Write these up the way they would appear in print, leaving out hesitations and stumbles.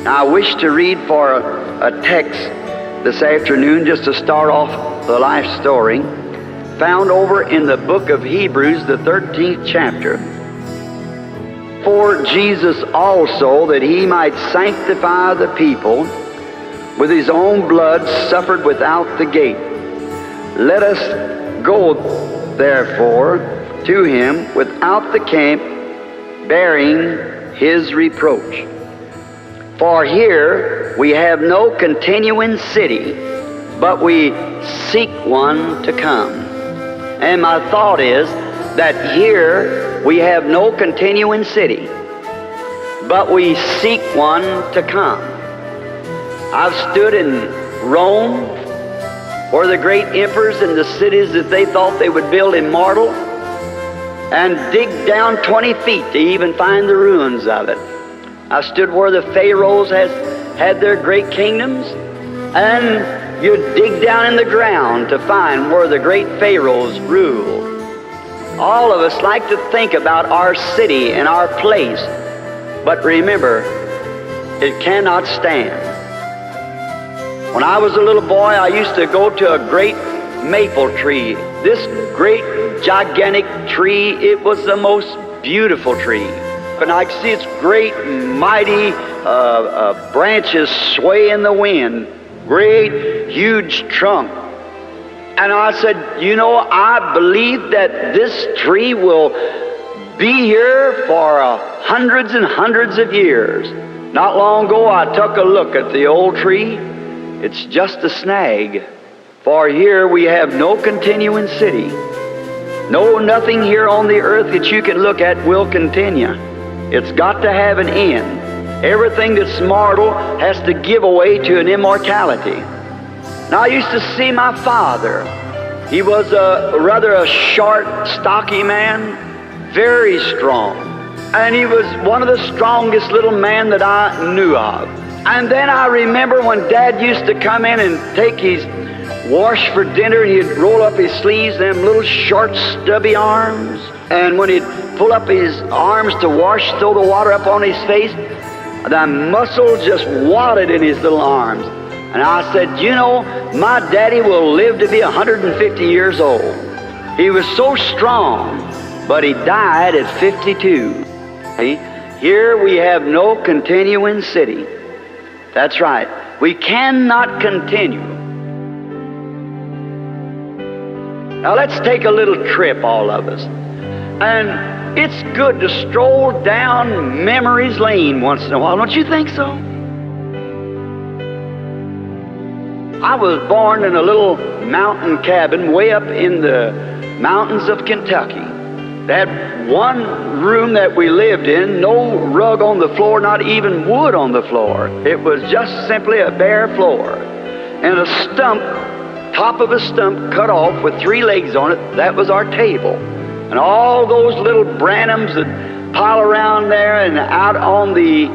Now, I wish to read for a text this afternoon just to start off the life story, found over in the book of Hebrews, the 13th chapter. For Jesus also, that he might sanctify the people, with his own blood suffered without the gate. Let us go, therefore, to him without the camp, bearing his reproach. For here we have no continuing city, but we seek one to come. And my thought is that here we have no continuing city, but we seek one to come. I've stood in Rome, where the great emperors and the cities that they thought they would build immortal, and dig down 20 feet to even find the ruins of it. I've stood where the pharaohs had their great kingdoms, and you dig down in the ground to find where the great pharaohs ruled. All of us like to think about our city and our place, but remember, it cannot stand. When I was a little boy, I used to go to a great maple tree. This great, gigantic tree, it was the most beautiful tree. And I could see its great, mighty branches sway in the wind, great, huge trunk. And I said, you know, I believe that this tree will be here for hundreds and hundreds of years. Not long ago, I took a look at the old tree. It's just a snag. For here we have no continuing city. No, nothing here on the earth that you can look at will continue. It's got to have an end. Everything that's mortal has to give away to an immortality. Now, I used to see my father. He was rather a short, stocky man, very strong. And he was one of the strongest little men that I knew of. And then I remember when Dad used to come in and take his wash for dinner, and he'd roll up his sleeves, them little short, stubby arms. And when he'd pull up his arms to wash, throw the water up on his face, the muscles just wadded in his little arms. And I said, you know, my daddy will live to be 150 years old. He was so strong, but he died at 52. See? Here we have no continuing city. That's right. We cannot continue. Now let's take a little trip, all of us. And it's good to stroll down memory's lane once in a while. Don't you think so? I was born in a little mountain cabin way up in the mountains of Kentucky. They had one room that we lived in, no rug on the floor, not even wood on the floor. It was just simply a bare floor. And a stump, top of a stump cut off with 3 legs on it, that was our table. And all those little Branhams that pile around there and out on the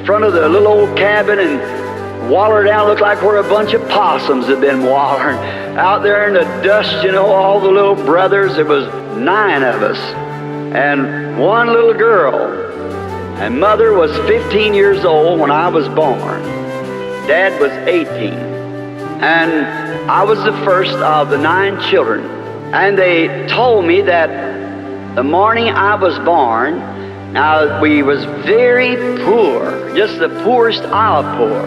front of the little old cabin and waller down, looked like where a bunch of possums had been wallering. Out there in the dust, you know, all the little brothers, there was 9 of us. And 1 little girl. And Mother was 15 years old when I was born. Dad was 18. And I was the first of the 9 children. And they told me that the morning I was born, now we was very poor, just the poorest of poor.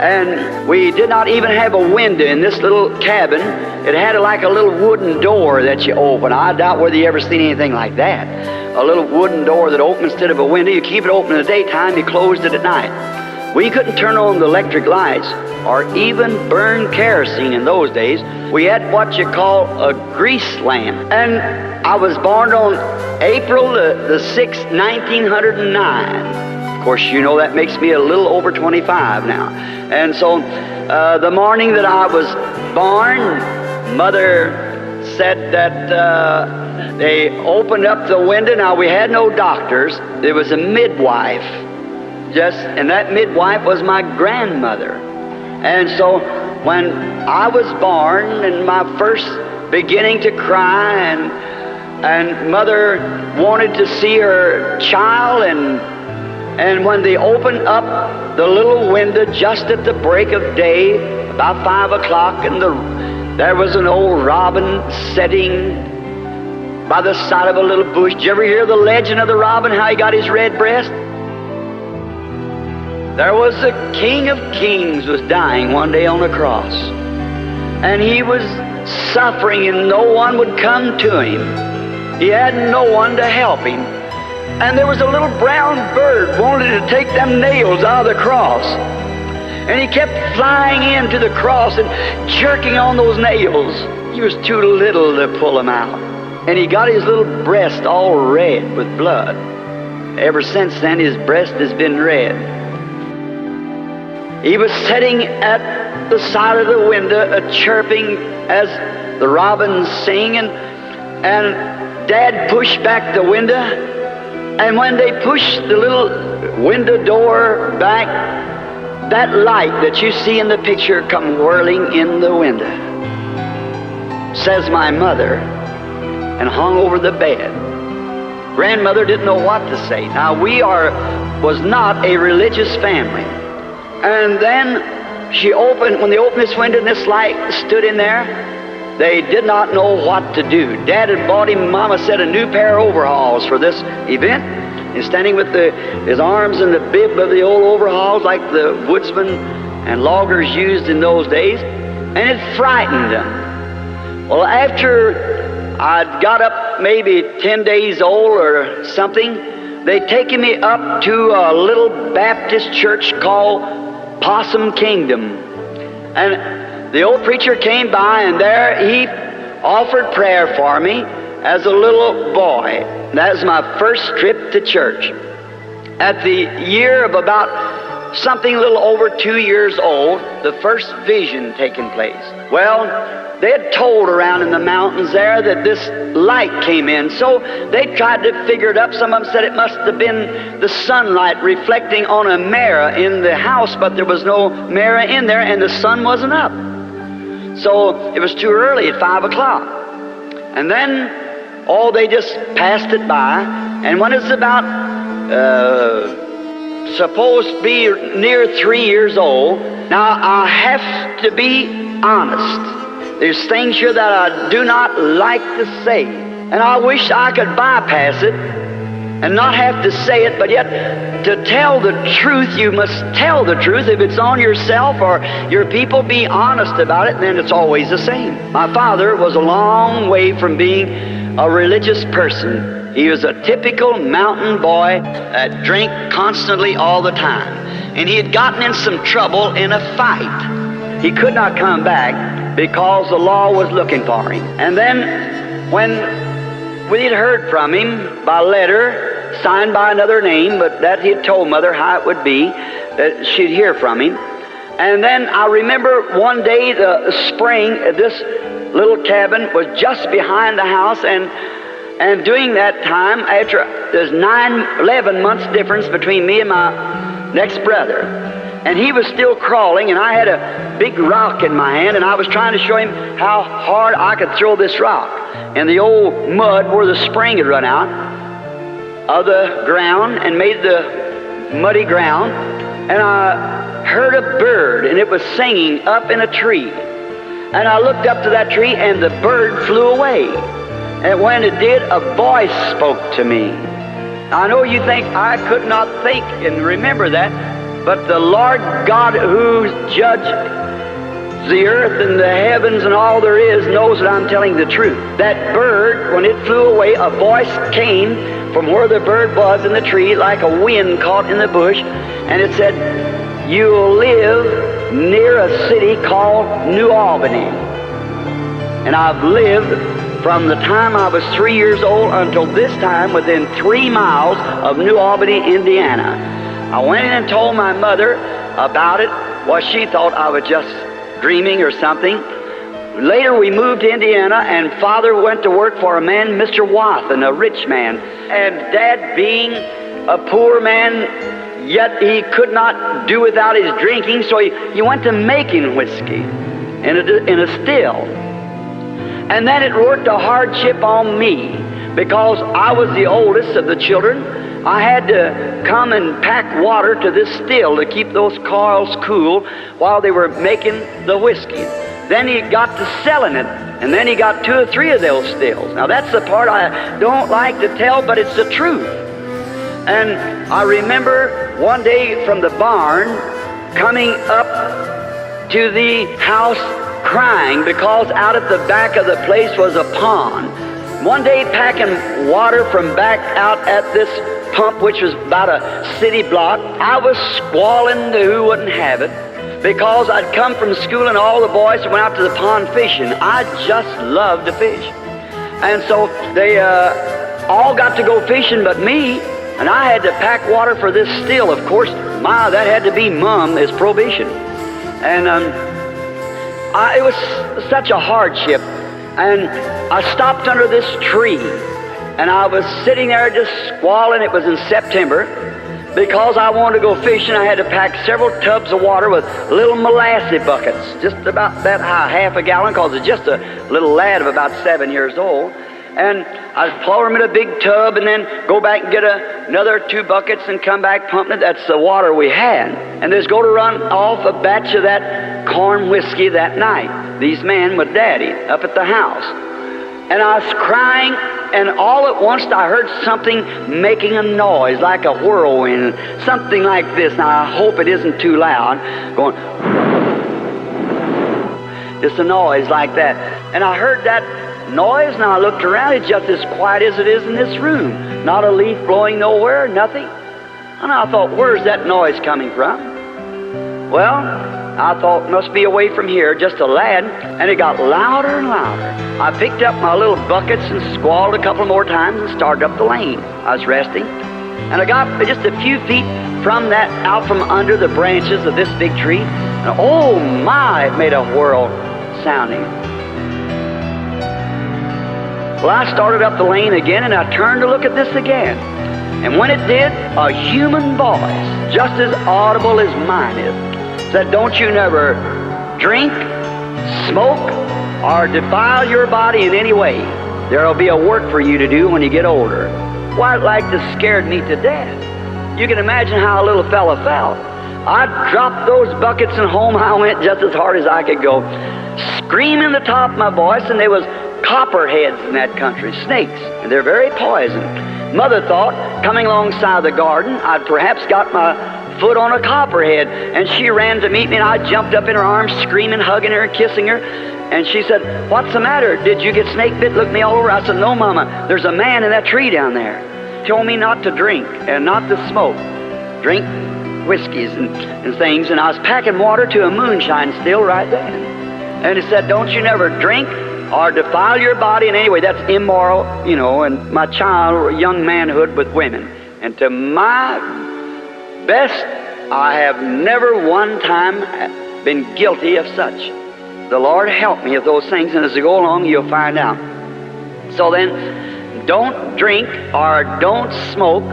And we did not even have a window in this little cabin. It had like a little wooden door that you open. I doubt whether you ever seen anything like that. A little wooden door that opened instead of a window. You keep it open in the daytime, you closed it at night. We couldn't turn on the electric lights or even burn kerosene in those days. We had what you call a grease lamp. And I was born on April the 6th, 1909. Of course, you know that makes me a little over 25 now. And so the morning that I was born, Mother said that they opened up the window. Now, we had no doctors. There was a midwife. And that midwife was my grandmother. And so when I was born and my first beginning to cry, and Mother wanted to see her child, and And when they opened up the little window just at the break of day, about 5 o'clock, and there was an old robin sitting by the side of a little bush. Did you ever hear the legend of the robin, how he got his red breast? There was the King of Kings was dying one day on the cross. And he was suffering, and no one would come to him. He had no one to help him. And there was a little brown bird wanted to take them nails out of the cross. And he kept flying into the cross and jerking on those nails. He was too little to pull them out. And he got his little breast all red with blood. Ever since then, his breast has been red. He was sitting at the side of the window, chirping as the robins sing, and Dad pushed back the window. And when they pushed the little window door back, that light that you see in the picture come whirling in the window. Says my mother, and hung over the bed. Grandmother didn't know what to say. Now was not a religious family. And then when they opened this window and this light stood in there, they did not know what to do. Dad had bought him, Mama said, a new pair of overalls for this event. He's standing with his arms in the bib of the old overalls like the woodsmen and loggers used in those days, and it frightened them. Well, after I'd got up maybe 10 days old or something, they'd taken me up to a little Baptist church called Possum Kingdom. And the old preacher came by, and there he offered prayer for me as a little boy. That was my first trip to church. At the year of about something a little over 2 years old, the first vision taking place. Well, they had told around in the mountains there that this light came in, so they tried to figure it up. Some of them said it must have been the sunlight reflecting on a mirror in the house, but there was no mirror in there, and the sun wasn't up. So it was too early at 5 o'clock. And then, they just passed it by, and when it's about supposed to be near 3 years old, now I have to be honest. There's things here that I do not like to say, and I wish I could bypass it and not have to say it, but yet to tell the truth, you must tell the truth. If it's on yourself or your people, be honest about it, then it's always the same. My father was a long way from being a religious person. He was a typical mountain boy that drank constantly all the time. And he had gotten in some trouble in a fight. He could not come back because the law was looking for him. And then when we'd heard from him by letter, signed by another name, but that he had told Mother how it would be, that she'd hear from him. And then I remember one day, the spring, this little cabin was just behind the house, and during that time, after there's 11 months difference between me and my next brother, and he was still crawling, and I had a big rock in my hand, and I was trying to show him how hard I could throw this rock. And the old mud where the spring had run out of the ground and made the muddy ground, and I heard a bird, and it was singing up in a tree. And I looked up to that tree, and the bird flew away. And when it did, a voice spoke to me. I know you think I could not think and remember that, but the Lord God who judged the earth and the heavens and all there is knows that I'm telling the truth. That bird, when it flew away, a voice came from where the bird was in the tree like a wind caught in the bush, and it said, "You'll live near a city called New Albany." And I've lived from the time I was 3 years old until this time within 3 miles of New Albany, Indiana. I went in and told my mother about it. Well, she thought I was just dreaming or something. Later we moved to Indiana, and Father went to work for a man, Mr. Wathen, a rich man. And Dad, being a poor man, yet he could not do without his drinking, so he went to making whiskey in a still. And then it worked a hardship on me because I was the oldest of the children, I had to come and pack water to this still to keep those coils cool while they were making the whiskey. Then he got to selling it, and then he got 2 or 3 of those stills. Now that's the part I don't like to tell, but it's the truth. And I remember one day from the barn coming up to the house crying because out at the back of the place was a pond. One day packing water from back out at this pump, which was about a city block, I was squalling to who wouldn't have it because I'd come from school and all the boys went out to the pond fishing. I just loved to fish. And so they all got to go fishing but me, and I had to pack water for this still. Of course, that had to be mum is prohibition. And it was such a hardship. And I stopped under this tree, and I was sitting there just squalling. It was in September. Because I wanted to go fishing, I had to pack several tubs of water with little molasses buckets, just about that high, half a gallon, because it's just a little lad of about 7 years old. And I'd pour them in a big tub and then go back and get another 2 buckets and come back pumping it. That's the water we had. And there's going to run off a batch of that corn whiskey that night. These men with Daddy up at the house. And I was crying, and all at once I heard something making a noise like a whirlwind, something like this. Now I hope it isn't too loud, going, just a noise like that. And I heard that noise, and I looked around. It's just as quiet as it is in this room. Not a leaf blowing nowhere, nothing. And I thought, where's that noise coming from? Well, I thought it must be away from here, just a lad, and it got louder and louder. I picked up my little buckets and squalled a couple more times and started up the lane. I was resting, and I got just a few feet from that, out from under the branches of this big tree, and oh my, it made a whirl sounding. Well, I started up the lane again, and I turned to look at this again. And when it did, a human voice, just as audible as mine is, said, don't you never drink, smoke, or defile your body in any way. There'll be a work for you to do when you get older. Why, it like to scared me to death. You can imagine how a little fella felt. I dropped those buckets and home I went just as hard as I could go, screaming the top of my voice, and there was copperheads in that country, snakes, and they're very poisonous. Mother thought, coming alongside the garden, I'd perhaps got my foot on a copperhead, and she ran to meet me, and I jumped up in her arms, screaming, hugging her, kissing her, and she said, what's the matter? Did you get snake bit? Looked me all over. I said, no, Mama, there's a man in that tree down there. Told me not to drink and not to smoke. Drink whiskeys and things, and I was packing water to a moonshine still right then. And he said, don't you never drink or defile your body in any way. That's immoral, you know, and my child, young manhood with women. And to my best, I have never one time been guilty of such. The Lord help me of those things, and as you go along, you'll find out. So then, don't drink or don't smoke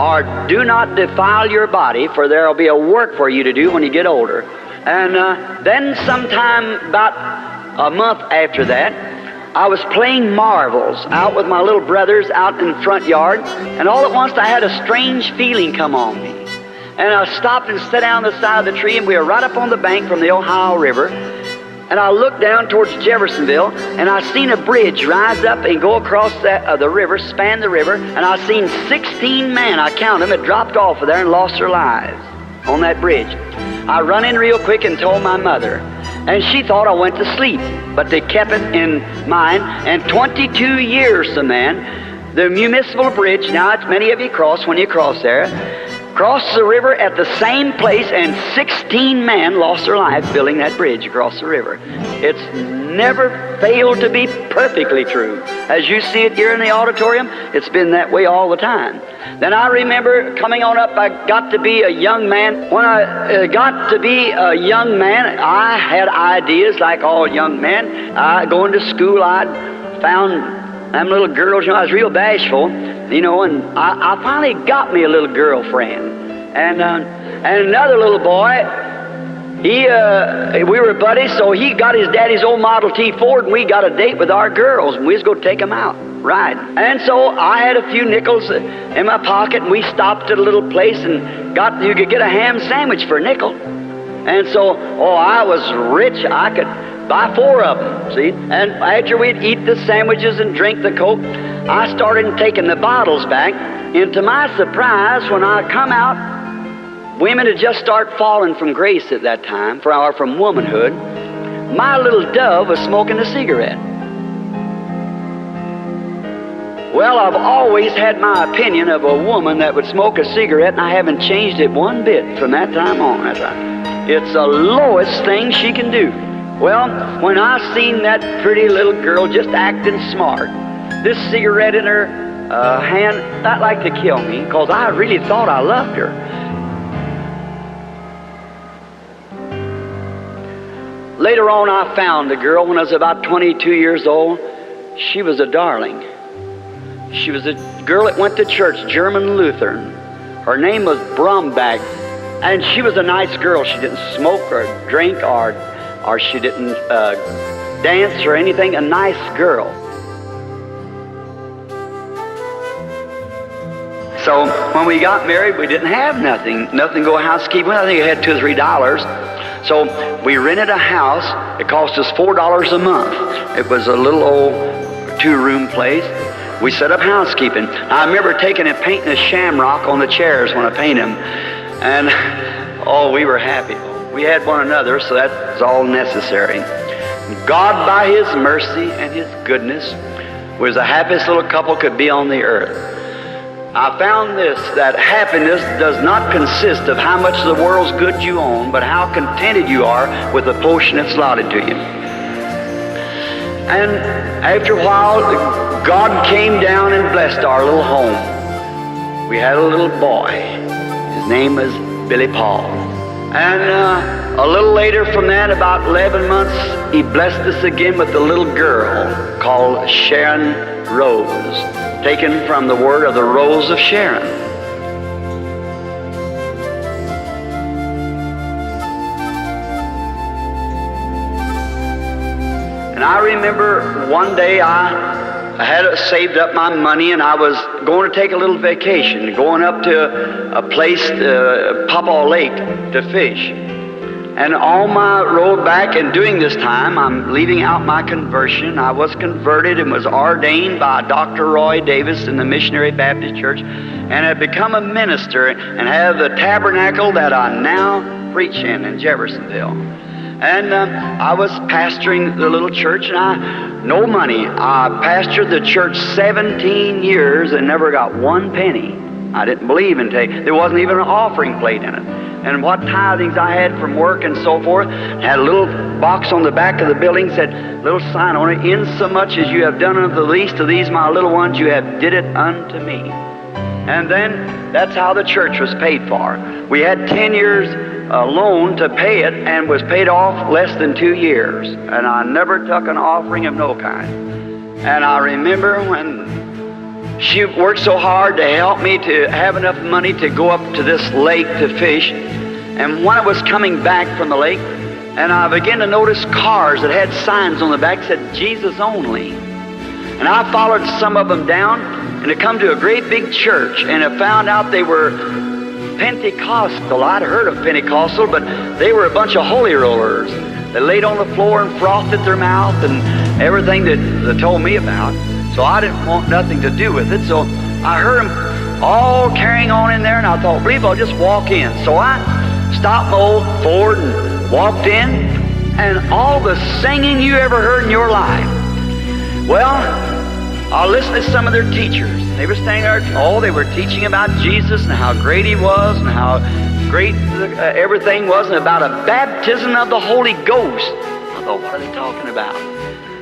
or do not defile your body, for there will be a work for you to do when you get older. And then sometime about a month after that, I was playing marbles out with my little brothers out in the front yard, and all at once I had a strange feeling come on me. And I stopped and sat down on the side of the tree, and we were right up on the bank from the Ohio River. And I looked down towards Jeffersonville, and I seen a bridge rise up and go across the river, span the river, and I seen 16 men, I counted them, had dropped off of there and lost their lives on that bridge. I run in real quick and told my mother, and she thought I went to sleep, but they kept it in mind. And 22 years, the man, the municipal bridge, now it's many of you cross when you cross there, crossed the river at the same place, and 16 men lost their lives building that bridge across the river. It's never failed to be perfectly true. As you see it here in the auditorium, it's been that way all the time. Then I remember coming on up, I got to be a young man. When I got to be a young man, I had ideas like all young men. Going to school, I found them little girls, you know, I was real bashful, you know, and I finally got me a little girlfriend. And another little boy, we were buddies, so he got his daddy's old Model T Ford, and we got a date with our girls, and we was going to take them out. Right. And so I had a few nickels in my pocket, and we stopped at a little place and you could get a ham sandwich for a nickel. And so, I was rich. I could buy 4 of them, see? And after we'd eat the sandwiches and drink the Coke, I started taking the bottles back. And to my surprise, when I come out, women had just started falling from grace at that time, or from womanhood. My little dove was smoking a cigarette. Well, I've always had my opinion of a woman that would smoke a cigarette, and I haven't changed it one bit from that time on. That's right. It's the lowest thing she can do. Well, when I seen that pretty little girl just acting smart, this cigarette in her hand, that like to kill me, because I really thought I loved her. Later on, I found the girl when I was about 22 years old. She was a darling. She was a girl that went to church, German Lutheran. Her name was Branham, and she was a nice girl. She didn't smoke or drink or she didn't dance or anything. A nice girl. So when we got married, we didn't have nothing go housekeeping. I think I had $2 or $3. So we rented a house. It cost us $4 a month. It was a little old 2-room place. We set up housekeeping. I remember taking and painting a shamrock on the chairs when I painted them. And, we were happy. We had one another, so that's all necessary. God, by His mercy and His goodness, was the happiest little couple could be on the earth. I found this, that happiness does not consist of how much of the world's good you own, but how contented you are with the portion that's allotted to you. And after a while, God came down and blessed our little home. We had a little boy. His name was Billy Paul. And a little later from that, about 11 months, He blessed us again with a little girl called Sharon Rose, taken from the word of the Rose of Sharon. And I remember one day I had saved up my money, and I was going to take a little vacation, going up to a place, Papaw Lake, to fish. And on my road back, and during this time, I'm leaving out my conversion. I was converted and was ordained by Dr. Roy Davis in the Missionary Baptist Church, and had become a minister and have the tabernacle that I now preach in Jeffersonville. And I was pastoring the little church, and no money. I pastored the church 17 years and never got one penny. I didn't believe in there wasn't even an offering plate in it. And what tithings I had from work and so forth, had a little box on the back of the building, said, little sign on it, insomuch as you have done unto the least of these my little ones, you have did it unto me. And then that's how the church was paid for. We had 10 years loan to pay it, and was paid off less than 2 years. And I never took an offering of no kind. And I remember when she worked so hard to help me to have enough money to go up to this lake to fish. And when I was coming back from the lake, and I began to notice cars that had signs on the back that said Jesus only. And I followed some of them down, and I come to a great big church, and I found out they were Pentecostal. I'd heard of Pentecostal, but they were a bunch of holy rollers. They laid on the floor and frothed at their mouth and everything that they told me about. So I didn't want nothing to do with it. So I heard them all carrying on in there, and I thought, I believe I'll just walk in. So I stopped my old Ford and walked in, and all the singing you ever heard in your life. Well, I listened to some of their teachers. They were standing there, they were teaching about Jesus and how great He was and how great everything was, and about a baptism of the Holy Ghost. I thought, what are they talking about?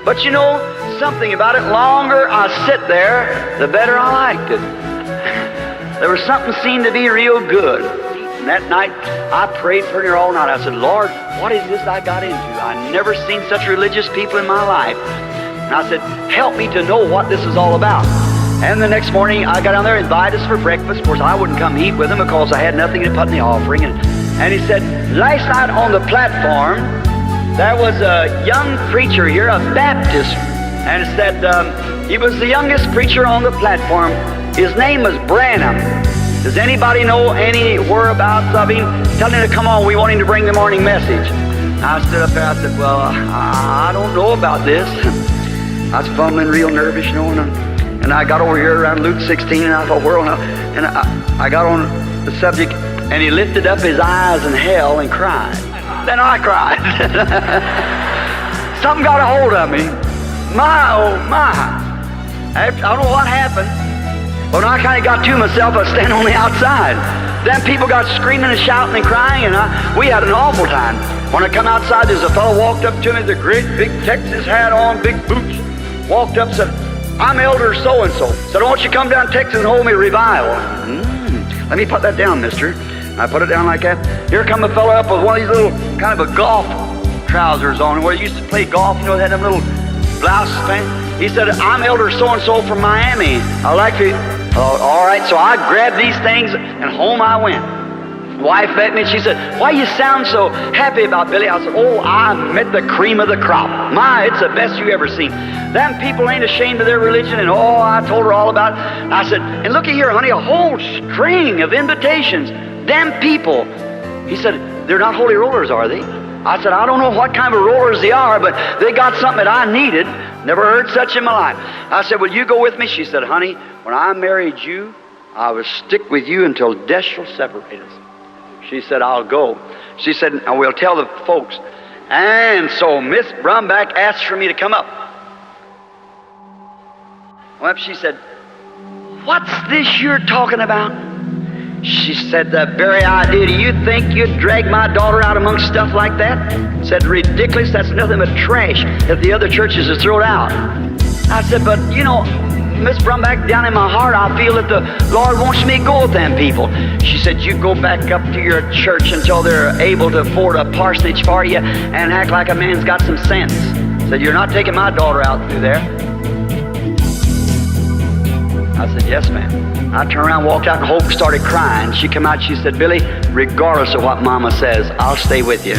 But you know, something about it, longer I sit there, the better I liked it. There was something seemed to be real good. And that night, I prayed for her all night. I said, Lord, what is this I got into? I never seen such religious people in my life. And I said, help me to know what this is all about. And the next morning, I got down there and invited us for breakfast. Of course, I wouldn't come eat with him because I had nothing to put in the offering. And he said, last night on the platform, there was a young preacher here, a Baptist and said he was the youngest preacher on the platform. His name was Branham. Does anybody know any whereabouts of him? Tell him to come on, we want him to bring the morning message. I stood up there, I said, well, I don't know about this. I was fumbling real nervous, you know, and I got over here around Luke 16, and I thought, well, and I got on the subject, and he lifted up his eyes in hell and cried. Then I cried. Something got a hold of me. My, oh my. I don't know what happened. But when I kind of got to myself, I was standing on the outside. Then people got screaming and shouting and crying, and we had an awful time. When I come outside, there's a fellow walked up to me with a great big Texas hat on, big boots. Walked up and said, I'm Elder so-and-so. Said, why don't you come down to Texas and hold me a revival? Let me put that down, mister. I put it down like that. Here come a fellow up with one of these little kind of a golf trousers on, where he used to play golf, you know, they had them little blouse thing. He said, I'm Elder so-and-so from Miami. I'd like to... all right, so I grabbed these things, and home I went. Wife met me, and she said, why you sound so happy about Billy? I said, oh, I met the cream of the crop. My, it's the best you ever seen. Them people ain't ashamed of their religion, and oh, I told her all about it. I said, and looky here, honey, a whole string of invitations. Them people. He said, they're not holy rollers, are they? I said, I don't know what kind of rollers they are, but they got something that I needed. Never heard such in my life. I said, will you go with me? She said, honey, when I married you, I will stick with you until death shall separate us. She said, I'll go. She said, I will tell the folks. And so Miss Brumback asked for me to come up. Well, she said, what's this you're talking about? She said, the very idea. Do you think you'd drag my daughter out amongst stuff like that? Said, ridiculous, that's nothing but trash that the other churches have thrown out. I said, but you know, Miss Brumback, down in my heart, I feel that the Lord wants me to go with them people. She said, you go back up to your church until they're able to afford a parsonage for you and act like a man's got some sense. Said, you're not taking my daughter out through there. I said, yes, ma'am. I turned around, walked out, and Hope started crying. She came out, she said, Billy, regardless of what Mama says, I'll stay with you.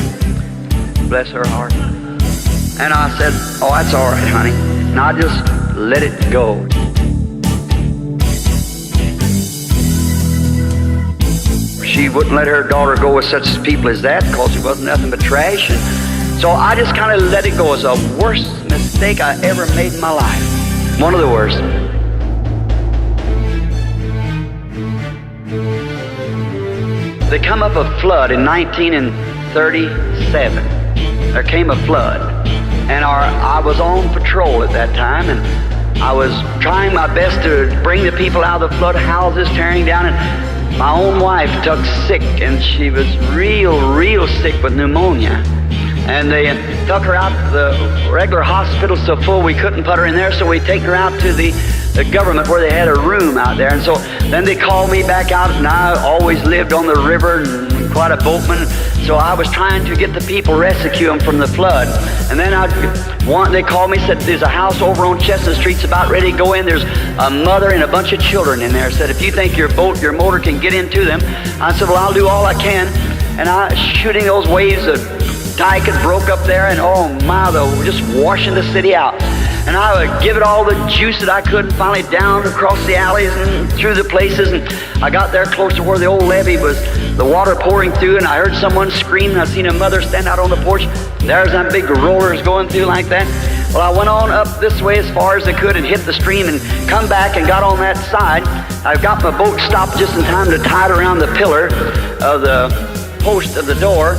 Bless her heart. And I said, oh, that's all right, honey. And I just let it go. She wouldn't let her daughter go with such people as that because it wasn't nothing but trash. And so I just kind of let it go. It's the worst mistake I ever made in my life. One of the worst. There come up a flood in 1937. There came a flood. And I was on patrol at that time, and I was trying my best to bring the people out of the flood houses, tearing down, and my own wife took sick, and she was real sick with pneumonia. And they took her out to the regular hospital so full we couldn't put her in there, so we take her out to the government where they had a room out there. And so then they called me back out, and I always lived on the river and quite a boatman, so I was trying to get the people, rescue them from the flood. And then they called me, said, there's a house over on Chestnut Street's about ready to go in. There's a mother and a bunch of children in there. Said, if you think your motor can get into them. I said, well, I'll do all I can. And I shooting those waves, the dike had broke up there, and oh my, they were just washing the city out. And I would give it all the juice that I could, and finally down across the alleys and through the places. And I got there close to where the old levee was, the water pouring through, and I heard someone scream, and I seen a mother stand out on the porch. There's them big rollers going through like that. Well, I went on up this way as far as I could and hit the stream and come back and got on that side. I got my boat stopped just in time to tie it around the pillar of the post of the door,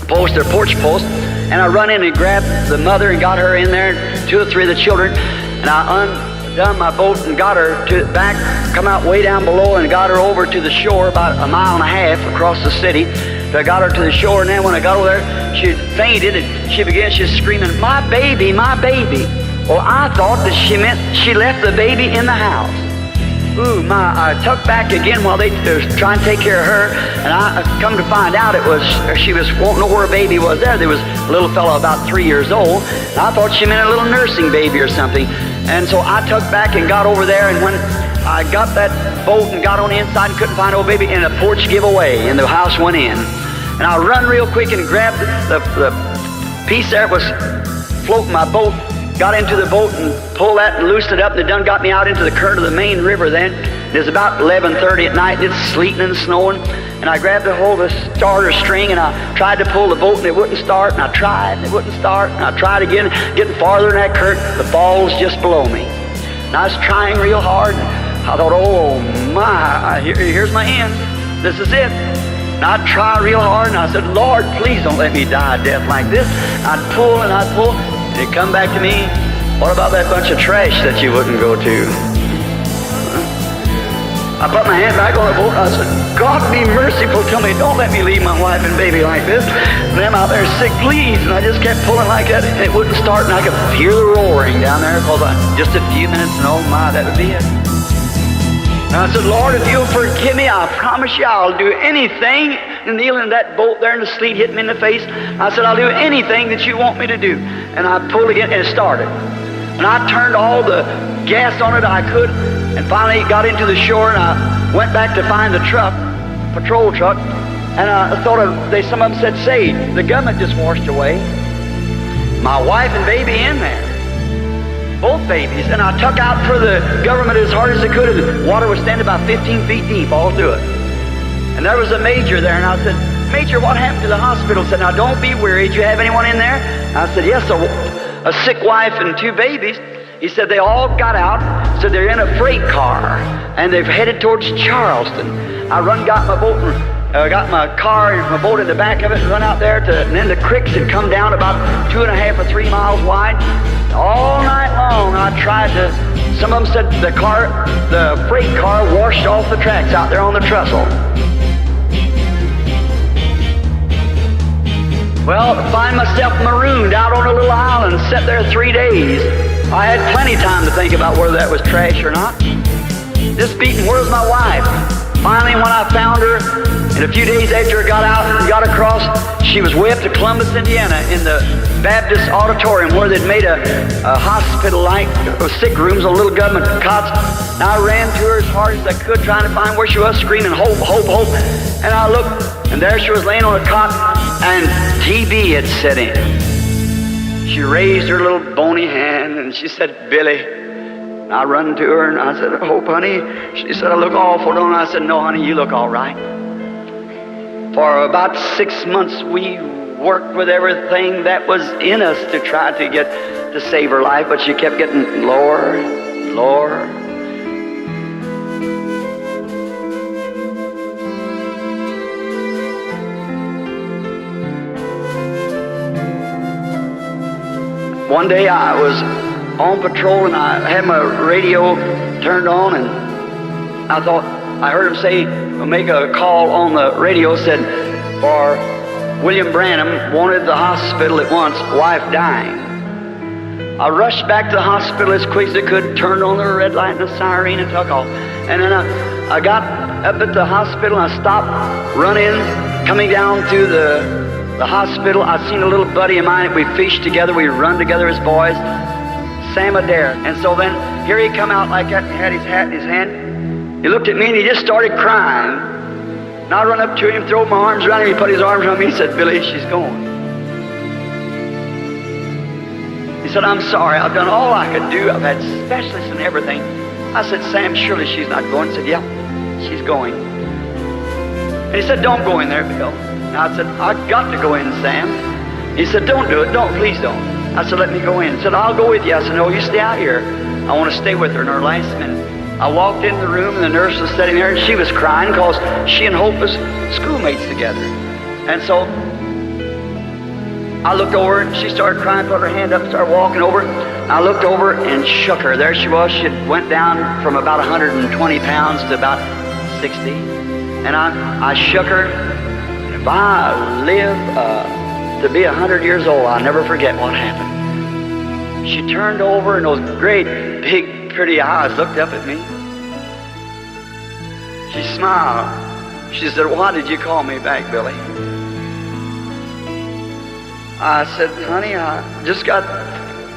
post or porch post. And I run in and grabbed the mother and got her in there, 2 or 3 of the children, and I undone my boat and got her back, come out way down below and got her over to the shore, about a mile and a half across the city. So I got her to the shore, and then when I got over there, she fainted, and she began just screaming, my baby, my baby. Well, I thought that she meant she left the baby in the house. Ooh, my, I tucked back again while they were trying to take care of her, and I come to find out she was won't know where her baby was there. There was a little fellow about 3 years old, and I thought she meant a little nursing baby or something. And so I tucked back and got over there, and when I got that boat and got on the inside and couldn't find old baby, and the porch gave away, and the house went in. And I run real quick and grabbed the piece there that was floating my boat, got into the boat and pulled that and loosened it up, and they done got me out into the current of the main river then. It was about 11:30 at night, and it's sleeting and snowing, and I grabbed a hold of the starter string, and I tried to pull the boat, and it wouldn't start, and I tried, and it wouldn't start, and I tried again, getting farther in that current, the falls just below me. And I was trying real hard, and I thought, oh my, here's my end. This is it. And I'd try real hard, and I said, Lord, please don't let me die a death like this. I'd pull, and it'd come back to me, what about that bunch of trash that you wouldn't go to? I put my hand back on the boat, and I said, God be merciful to me. Don't let me leave my wife and baby like this. And I'm out there sick, please. And I just kept pulling like that, and it wouldn't start, and I could hear the roaring down there, because just a few minutes, and oh my, that would be it. And I said, Lord, if you'll forgive me, I promise you I'll do anything. And kneeling in that boat there, and the sleet hit me in the face, I said, I'll do anything that you want me to do. And I pulled again, and it started. And I turned all the gas on it I could, and finally got into the shore, and I went back to find the truck, patrol truck, and I thought some of them said, saved. The government just washed away. My wife and baby in there. Both babies. And I tuck out for the government as hard as I could, and the water was standing about 15 feet deep all through it. And there was a major there, and I said, Major, what happened to the hospital? He said, now don't be worried. Do you have anyone in there? I said, yes, a sick wife and 2 babies. He said they all got out, so they're in a freight car, and they've headed towards Charleston. I got my boat and got my car and my boat in the back of it and run out there and then the creeks had come down about 2.5 or 3 miles wide. All night long I tried to, some of them said the freight car washed off the tracks out there on the trestle. Well, to find myself marooned out on a little island and sat there 3 days. I had plenty of time to think about whether that was trash or not. Just beating, where's my wife? Finally, when I found her, and a few days after I got out and got across, she was way up to Columbus, Indiana, in the Baptist auditorium where they'd made a hospital-like sick rooms on little government cots. And I ran to her as hard as I could, trying to find where she was, screaming, hope, hope, hope. And I looked, and there she was laying on a cot, and TB had set in. She raised her little bony hand, and she said, Billy. And I run to her, and I said, Hope, honey. She said, I look awful, don't I? I said, no, honey, you look all right. For about 6 months, we worked with everything that was in us to try to save her life, but she kept getting lower, lower. One day I was on patrol, and I had my radio turned on, and I thought, I heard him say, make a call on the radio, said, for William Branham, wanted the hospital at once, wife dying. I rushed back to the hospital as quick as I could, turned on the red light and the siren and took off. And then I got up at the hospital, and I stopped running, coming down through the hospital. I seen a little buddy of mine that we fished together, we run together as boys, Sam Adair. And so then here he come out like that, and had his hat in his hand. He looked at me and he just started crying. And I run up to him, throw my arms around him, he put his arms around me, he said, Billy, she's going. He said, I'm sorry, I've done all I could do, I've had specialists and everything. I said, Sam, surely she's not going. He said, yeah, she's going. And he said, don't go in there, Bill. And I said, I've got to go in, Sam. He said, don't do it, please don't. I said, let me go in. He said, I'll go with you. I said, no, you stay out here. I want to stay with her in her last minute. I walked in the room, and the nurse was sitting there, and she was crying because she and Hope was schoolmates together. And so I looked over, and she started crying, put her hand up, started walking over. I looked over and shook her. There she was. She went down from about 120 pounds to about 60. And I shook her. And if I live to be 100 years old, I'll never forget what happened. She turned over, and those great, big, pretty eyes looked up at me. She smiled. She said, why did you call me back, Billy? I said, honey, I just got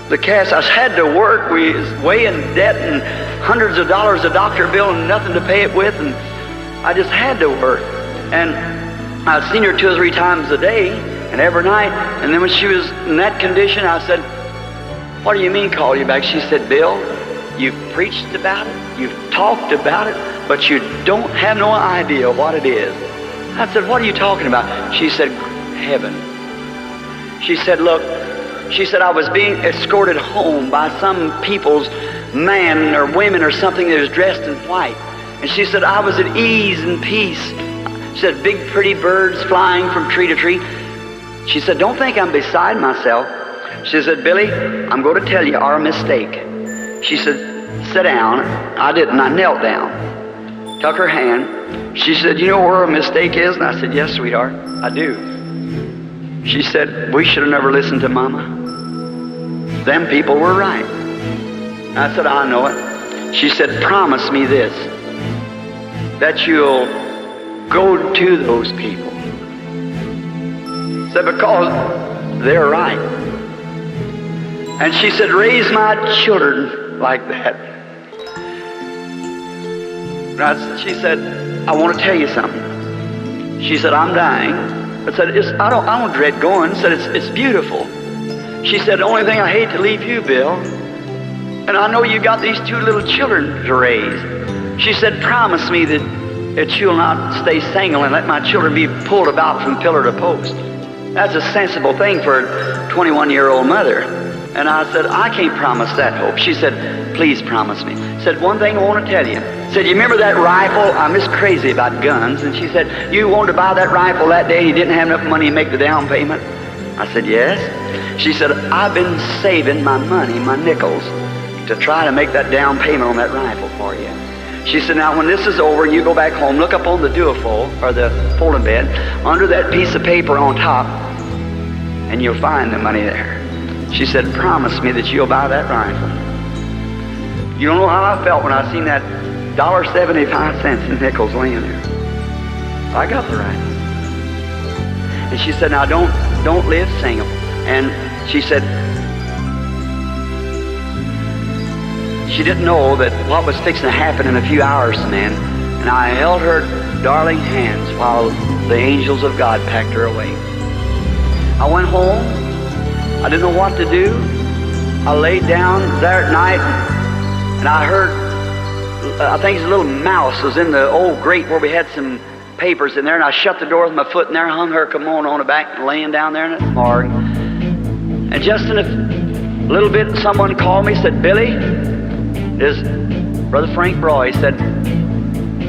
the cast. I had to work. We was way in debt and hundreds of dollars a doctor bill and nothing to pay it with, and I just had to work. And I'd seen her 2 or 3 times a day and every night. And then when she was in that condition, I said, What do you mean call you back? She said, Bill, you've preached about it, you've talked about it, but you don't have no idea what it is. I said, what are you talking about? She said, heaven. She said, look, she said, I was being escorted home by some people's man or women or something that was dressed in white. And she said, I was at ease and peace. She said, big pretty birds flying from tree to tree. She said, don't think I'm beside myself. She said, Billy, I'm going to tell you our mistake. She said, sit down. I didn't. I knelt down. Took her hand. She said, you know where our mistake is? And I said, yes, sweetheart, I do. She said, we should have never listened to Mama. Them people were right. I said, I know it. She said, promise me this, that you'll go to those people. Said, because they're right. And she said, raise my children like that. And she said, I want to tell you something. She said, I'm dying. I said, I don't dread going. Said, it's beautiful. She said, the only thing I hate to leave you, Bill. And I know you got these two little children to raise. She said, promise me that you'll not stay single and let my children be pulled about from pillar to post. That's a sensible thing for a 21-year-old mother. And I said, I can't promise that, Hope. She said, please promise me. Said, one thing I want to tell you. Said, you remember that rifle? I'm just crazy about guns. And she said, you wanted to buy that rifle that day and you didn't have enough money to make the down payment? I said, yes. She said, I've been saving my money, my nickels, to try to make that down payment on that rifle for you. She said, now when this is over and you go back home, look up on the duofold, or the folding bed, under that piece of paper on top, and you'll find the money there. She said, promise me that you'll buy that rifle. You don't know how I felt when I seen that $1.75 in nickels laying there. I got the rifle. And she said, now don't live single. And she said, she didn't know that what was fixing to happen in a few hours, man. And I held her darling hands while the angels of God packed her away. I went home. I didn't know what to do. I laid down there at night, and I heard, I think a little mouse was in the old grate where we had some papers in there, and I shut the door with my foot in there, hung her kimono on the back, and laying down there in the morgue. And just in a little bit, someone called me, said, Billy, is Brother Frank Roy. He said,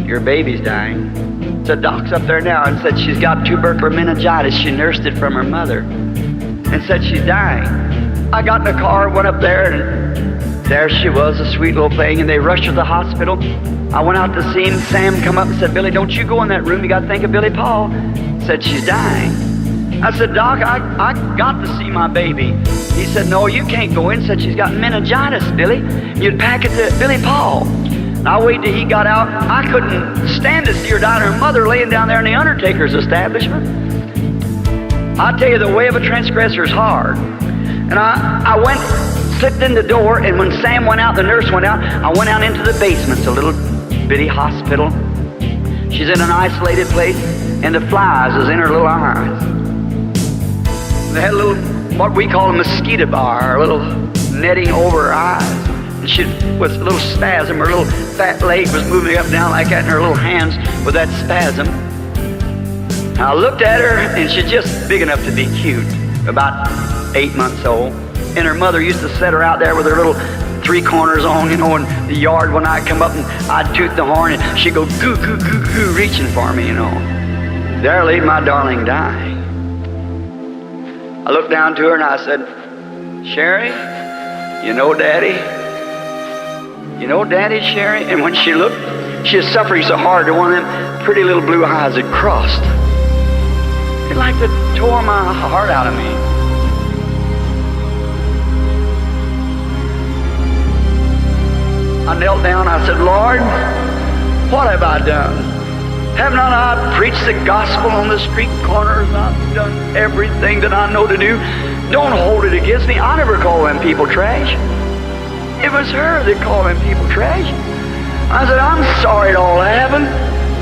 your baby's dying. Said, Doc's up there now, and said she's got tubercular meningitis. She nursed it from her mother. And said she's dying. I got in the car, went up there, and there she was, a sweet little thing, and they rushed her to the hospital. I went out to see him. Sam come up and said, Billy, don't you go in that room. You got to think of Billy Paul. Said she's dying. I said, Doc, I got to see my baby. He said, no, you can't go in. Said she's got meningitis, Billy. You'd pack it to Billy Paul. And I waited till he got out. I couldn't stand to see her die and her mother laying down there in the undertaker's establishment. I tell you, the way of a transgressor is hard. And I went, slipped in the door, and when Sam went out, the nurse went out, I went out into the basement. It's a little bitty hospital. She's in an isolated place, and the flies is in her little eyes. They had a little, what we call a mosquito bar, a little netting over her eyes. And she was a little spasm, her little fat leg was moving up and down like that, and her little hands with that spasm. I looked at her, and she's just big enough to be cute, about 8 months old. And her mother used to set her out there with her little 3 corners on, you know, in the yard when I'd come up and I'd toot the horn, and she'd go goo, goo, goo, goo, reaching for me, you know. There laid my darling dying. I looked down to her and I said, Sherry, you know Daddy? You know Daddy, Sherry? And when she looked, she was suffering so hard that one of them pretty little blue eyes had crossed. It like to tore my heart out of me. I knelt down, I said, Lord, what have I done? Have not I preached the gospel on the street corners? I've done everything that I know to do. Don't hold it against me. I never call them people trash. It was her that called them people trash. I said, I'm sorry it all happened.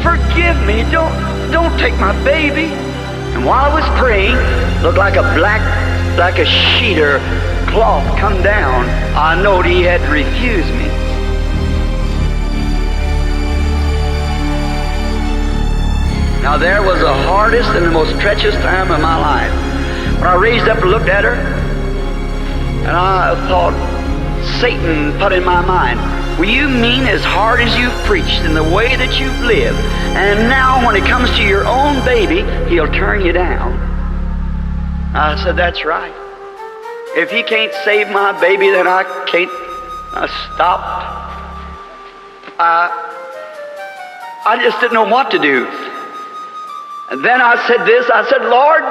Forgive me. Don't take my baby. And while I was praying, looked like a sheet or cloth come down, I knowed he had refused me. Now there was the hardest and the most treacherous time of my life. When I raised up and looked at her, and I thought, Satan put in my mind, well, you mean as hard as you've preached and the way that you've lived, and now when it comes to your own baby, he'll turn you down. I said, that's right. If he can't save my baby, then I can't. I stopped. I just didn't know what to do. And then I said this, I said, Lord,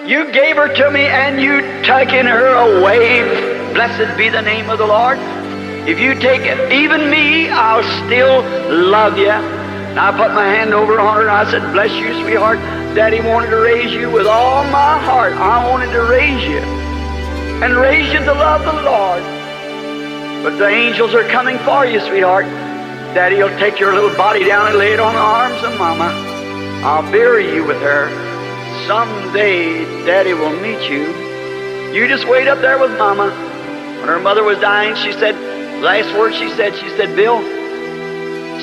you gave her to me and you taken her away. Blessed be the name of the Lord. If you take even me, I'll still love you. And I put my hand over on her and I said, bless you, sweetheart. Daddy wanted to raise you with all my heart. I wanted to raise you and raise you to love the Lord. But the angels are coming for you, sweetheart. Daddy will take your little body down and lay it on the arms of Mama. I'll bury you with her. Someday, Daddy will meet you. You just wait up there with Mama. When her mother was dying, she said, last word she said, Bill,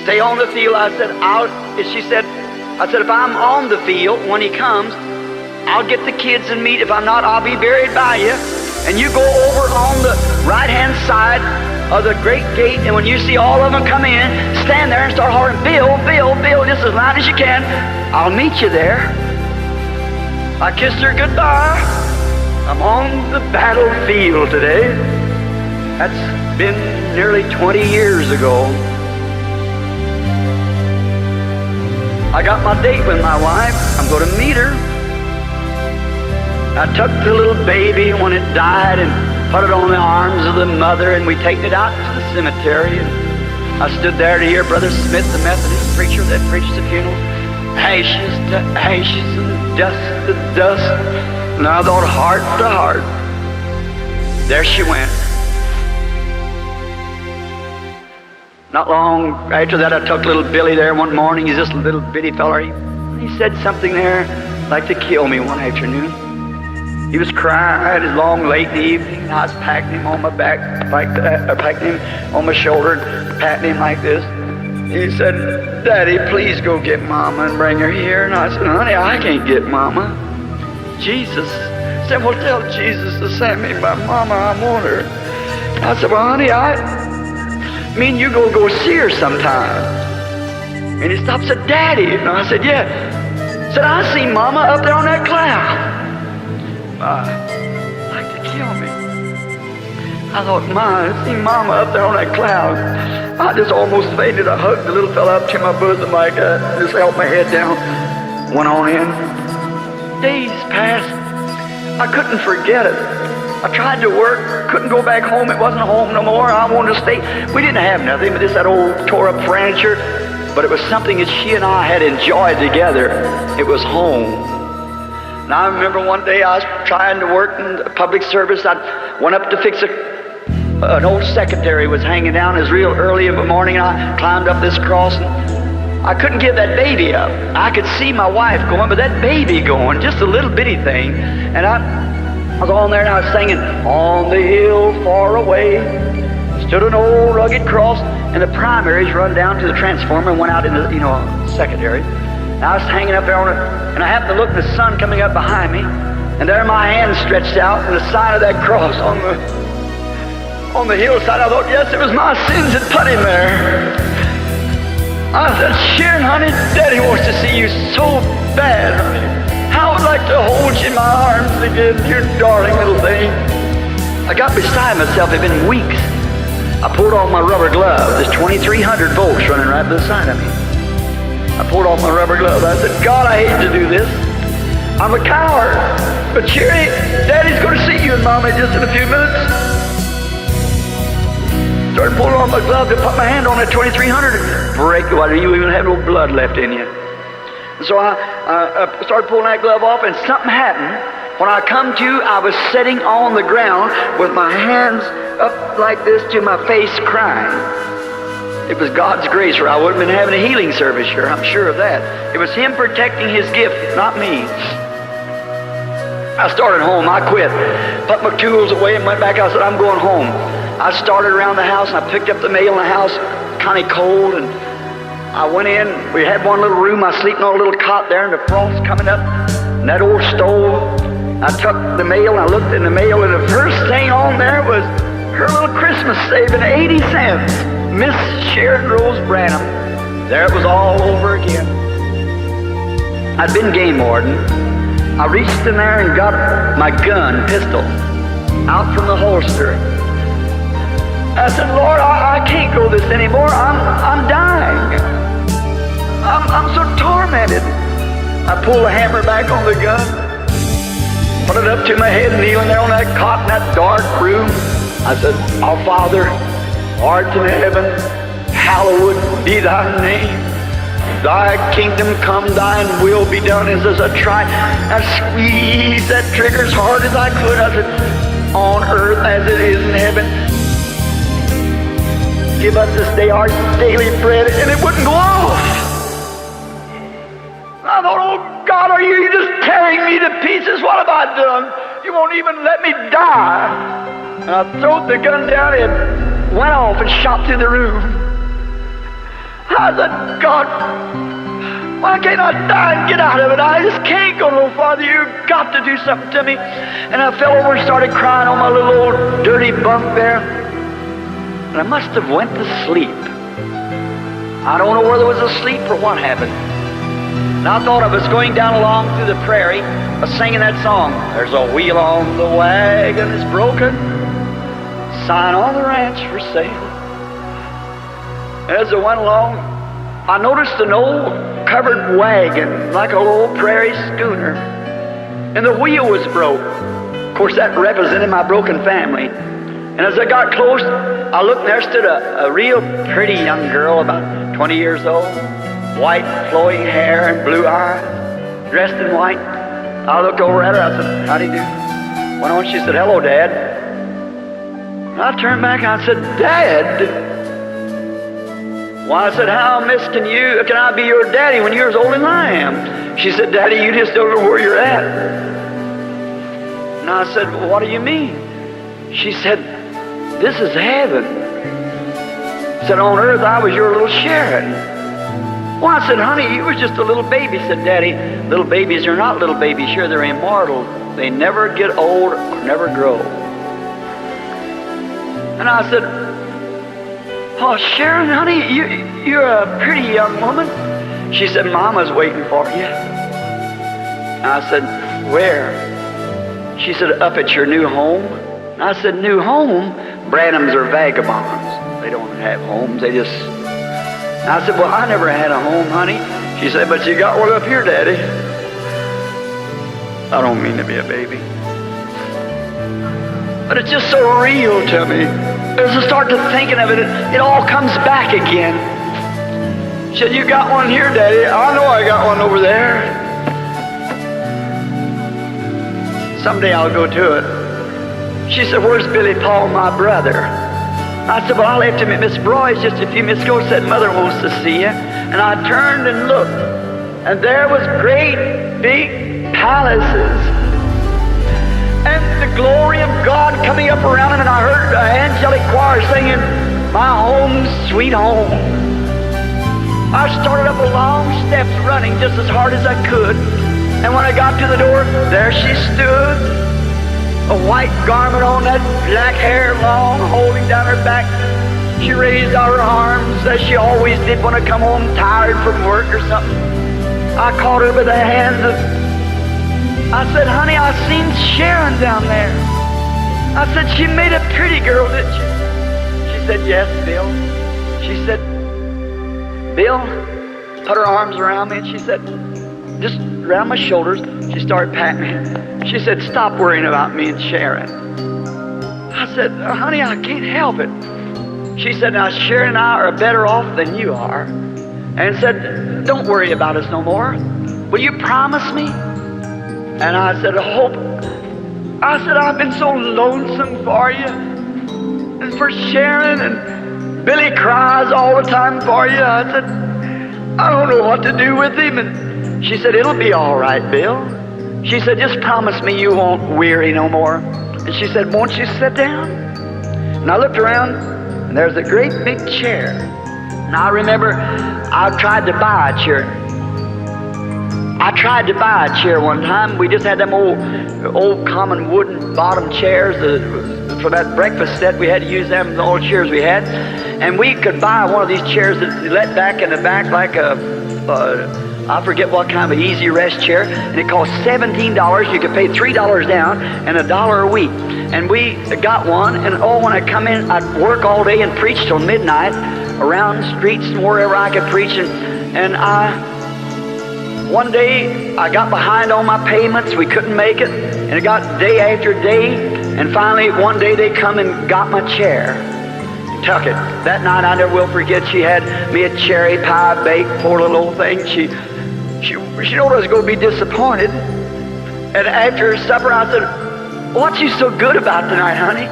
stay on the field. I said, I said, if I'm on the field when he comes, I'll get the kids and meet. If I'm not, I'll be buried by you. And you go over on the right-hand side of the great gate, and when you see all of them come in, stand there and start hollering, Bill, Bill, Bill, just as loud as you can. I'll meet you there. I kissed her goodbye. I'm on the battlefield today. That's been nearly 20 years ago. I got my date with my wife. I'm going to meet her. I took the little baby when it died and put it on the arms of the mother, and we take it out to the cemetery. And I stood there to hear Brother Smith, the Methodist preacher that preached the funeral, ashes to ashes and dust to dust. And I thought, heart to heart, there she went. Not long after that, I took little Billy there one morning. He's just a little bitty feller. He said something there like to kill me one afternoon. He was crying. It was long, late in the evening, and I was patting him on my back like that, or patting him on my shoulder, patting him like this. He said, Daddy, please go get Mama and bring her here. And I said, honey, I can't get Mama. Jesus said, well, tell Jesus to send me my Mama. I want her. I said, well, honey, me and you go see her sometime. And he stopped and said, Daddy. And I said, yeah. He said, I see Mama up there on that cloud. Like to kill me. I thought, I see Mama up there on that cloud. I just almost fainted. I hugged the little fella up to my bosom like that, just held my head down, went on in. Days passed. I couldn't forget it. I tried to work, couldn't go back home. It wasn't home no more. I wanted to stay. We didn't have nothing but just that old tore up furniture, but it was something that she and I had enjoyed together. It was home. And I remember one day I was trying to work in the public service. I went up to fix an old secretary was hanging down. It was real early in the morning, and I climbed up this cross, and I couldn't get that baby up. I could see my wife going, but that baby going, just a little bitty thing. And I was on there and I was singing, on the hill far away stood an old rugged cross, and the primaries run down to the transformer and went out into, secondary. And I was hanging up there on it, and I happened to look at the sun coming up behind me, and there my hand stretched out, and the sign of that cross on the hillside. I thought, yes, it was my sins that put him there. I said, Sharon, honey, Daddy wants to see you so bad, honey. I would like to hold you in my arms again, you darling little thing. I got beside myself. It had been weeks. I pulled off my rubber glove. There's 2,300 volts running right beside of me. I pulled off my rubber glove. I said, God, I hate to do this. I'm a coward. But Sherry, Daddy's going to see you and Mommy just in a few minutes. Started pulling off my glove to put my hand on that 2,300 and break it. Why, you even have no blood left in you. And so I started pulling that glove off, and something happened. When I come to, I was sitting on the ground with my hands up like this to my face, crying. It was God's grace, or I wouldn't have been having a healing service here. I'm sure of that. It was Him protecting His gift, not me. I started home. I quit. Put my tools away and went back. I said, I'm going home. I started around the house, and I picked up the mail in the house, kind of cold, and I went in. We had one little room. I was sleeping on a little cot there, and the frost coming up, and that old stove. I took the mail, and I looked in the mail, and the first thing on there was her little Christmas saving, 80 cents. Miss Sharon Rose Branham. There it was all over again. I'd been game warden. I reached in there and got my gun, pistol, out from the holster. I said, Lord, I can't go this anymore. I'm dying. I'm so tormented. I pulled the hammer back on the gun, put it up to my head, kneeling there on that cot in that dark room. I said, Our Father, art in heaven, hallowed be thy name. Thy kingdom come, thine will be done. As I tried, I squeezed that trigger as hard as I could. I said, on earth as it is in heaven. Give us this day our daily bread, and it wouldn't go off. I thought, oh God, are you just tearing me to pieces? What have I done? You won't even let me die. And I threw the gun down and went off and shot through the room. I said, God, why can't I die and get out of it? I just can't go no farther. You've got to do something to me. And I fell over and started crying on my little old dirty bunk there. And I must have went to sleep. I don't know whether it was asleep or what happened. And I thought I was going down along through the prairie, singing that song. There's a wheel on the wagon that's broken, sign on the ranch for sale. As I went along, I noticed an old covered wagon, like an old prairie schooner, and the wheel was broke. Of course, that represented my broken family. And as I got close, I looked, and there stood a real pretty young girl, about 20 years old, white flowing hair and blue eyes, dressed in white. I looked over at her. I said, how do you do? Went on. She said, hello, Dad. And I turned back and I said, Dad? Well, I said, how, miss, can I be your daddy when you're as old as I am? She said, Daddy, you just don't know where you're at. And I said, well, what do you mean? She said, this is heaven. Said, on earth I was your little Sharon. Well, I said, honey, you was just a little baby. Said, Daddy, little babies are not little babies. Sure, they're immortal. They never get old or never grow. And I said, oh, Sharon, honey, you're a pretty young woman. She said, Mama's waiting for you. And I said, where? She said, up at your new home. And I said, new home? Branhams are vagabonds. They don't have homes. They just... And I said, well, I never had a home, honey. She said, but you got one up here, Daddy. I don't mean to be a baby, but it's just so real to me. As I start to thinking of it, it all comes back again. She said, you got one here, Daddy. I know I got one over there. Someday I'll go to it. She said, where's Billy Paul, my brother? I said, well, I left him at Miss Broy's just a few minutes ago. Said, Mother wants to see you. And I turned and looked, and there was great big palaces, and the glory of God coming up around him, and I heard an angelic choir singing, my home, sweet home. I started up a long steps running just as hard as I could, and when I got to the door, there she stood, a white garment on, that black hair long, holding down her back. She raised out her arms as she always did when I come home tired from work or something. I caught her by the hands and I said, honey, I seen Sharon down there. I said, she made a pretty girl, didn't she? She said, yes, Bill. She said, Bill, put her arms around me, and she said, just around my shoulders. She started patting me. She said, stop worrying about me and Sharon. I said, honey, I can't help it. She said, now Sharon and I are better off than you are. And said, don't worry about us no more. Will you promise me? And I said, I said, I've been so lonesome for you. And for Sharon, and Billy cries all the time for you. I said, I don't know what to do with him. And she said, it'll be all right, Bill. She said, just promise me you won't weary no more. And she said, won't you sit down? And I looked around, and there's a great big chair. And I remember I tried to buy a chair. I tried to buy a chair one time. We just had them old common wooden bottom chairs for that breakfast set. We had to use them, the old chairs we had. And we could buy one of these chairs that let back in the back like I forget what kind of an easy rest chair. And it cost $17. You could pay $3 down and $1 a week. And we got one. And when I come in, I'd work all day and preach till midnight around the streets and wherever I could preach. And one day, I got behind on my payments. We couldn't make it. And it got day after day. And finally, one day, they come and got my chair. Took it. That night, I never will forget, she had me a cherry pie baked, poor little old thing. She knew I was going to be disappointed. And after supper, I said, what's you so good about tonight, honey?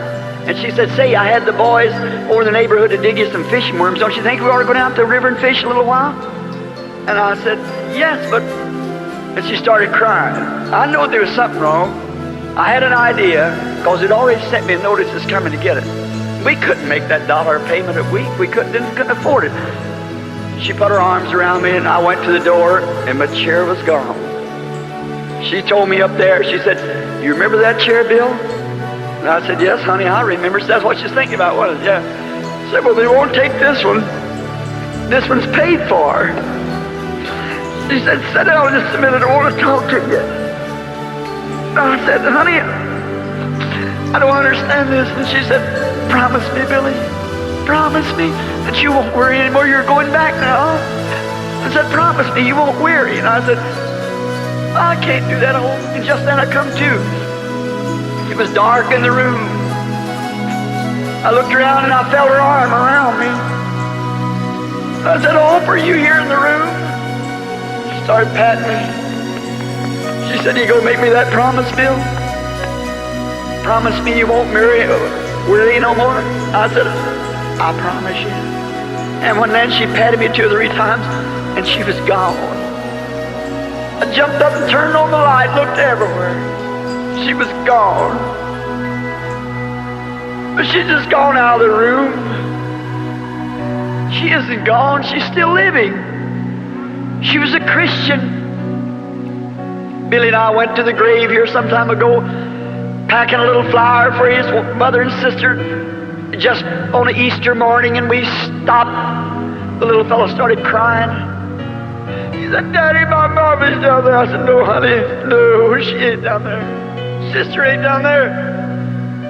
And she said, say, I had the boys over in the neighborhood to dig you some fishing worms. Don't you think we ought to go down to the river and fish a little while? And I said, yes, but... And she started crying. I knew there was something wrong. I had an idea, because it already sent me a notice it's coming to get it. We couldn't make that $1 payment a week. We couldn't afford it. She put her arms around me, and I went to the door, and my chair was gone. She told me up there, she said, you remember that chair, Bill? And I said, yes, honey, I remember. So that's what she's thinking about, wasn't it? Yeah. She said, well, they won't take this one. This one's paid for. She said, sit down just a minute, I want to talk to you. And I said, honey, I don't understand this. And she said, promise me, Billy, promise me that you won't worry anymore. You're going back now. I said, promise me you won't worry. And I said, I can't do that. And just then I come to. It was dark in the room. I looked around and I felt her arm around me. I said, oh, are you here in the room? Started patting me. She said, you gonna make me that promise, Bill? Promise me you won't weary no more? I said, I promise you. And then she patted me 2 or 3 times, and she was gone. I jumped up and turned on the light, looked everywhere. She was gone. But she's just gone out of the room. She isn't gone, she's still living. She was a Christian. Billy and I went to the grave here some time ago, packing a little flower for his mother and sister, just on an Easter morning, and we stopped. The little fellow started crying. He said, Daddy, my mom is down there. I said, no, honey, no, she ain't down there. Sister ain't down there.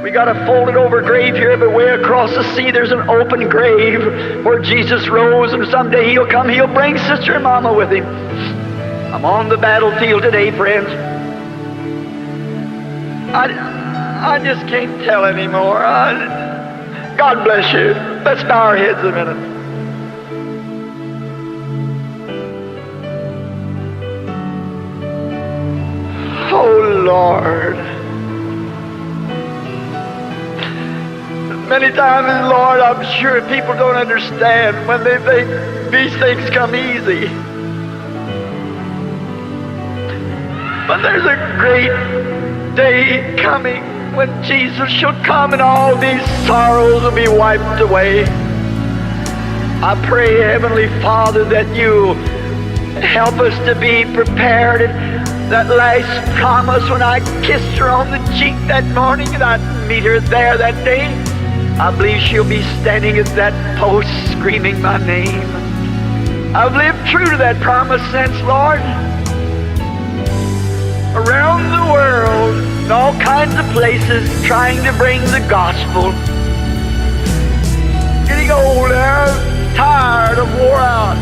We got a folded over grave here, but way across the sea there's an open grave where Jesus rose, and someday he'll come, he'll bring Sister and Mama with him. I'm on the battlefield today, friends. I just can't tell anymore. God bless you. Let's bow our heads a minute. Oh, Lord. Many times, Lord, I'm sure people don't understand when they think these things come easy. But there's a great day coming when Jesus shall come and all these sorrows will be wiped away. I pray, Heavenly Father, that you help us to be prepared. And that last promise when I kissed her on the cheek that morning and I'd meet her there that day, I believe she'll be standing at that post screaming my name. I've lived true to that promise since, Lord. Around the world, in all kinds of places, trying to bring the gospel. Getting old there, tired and wore out.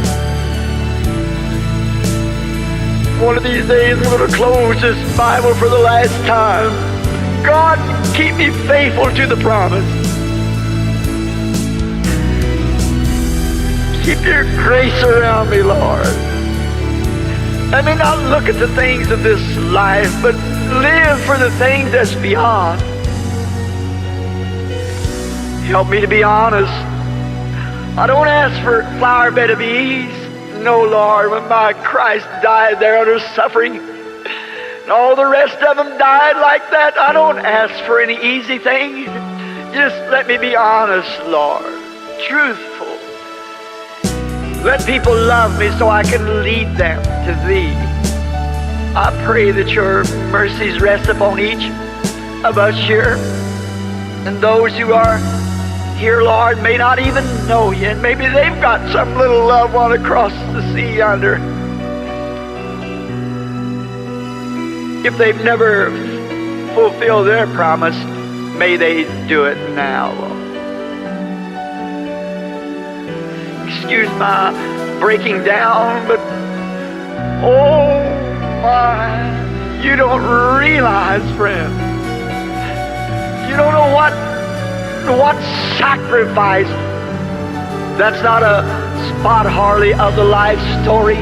One of these days I'm going to close this Bible for the last time. God, keep me faithful to the promise. Keep your grace around me, Lord. Let me not look at the things of this life, but live for the things that's beyond. Help me to be honest. I don't ask for a flower bed of ease. No, Lord, when my Christ died there under suffering, and all the rest of them died like that. I don't ask for any easy thing. Just let me be honest, Lord, truthful. Let people love me so I can lead them to Thee. I pray that Your mercies rest upon each of us here, and those who are here, Lord, may not even know You, and maybe they've got some little loved one across the sea yonder. If they've never fulfilled their promise, may they do it now, Lord. Excuse my breaking down, but oh my, you don't realize, friend. You don't know what sacrifice. That's not a spot hardly of the life story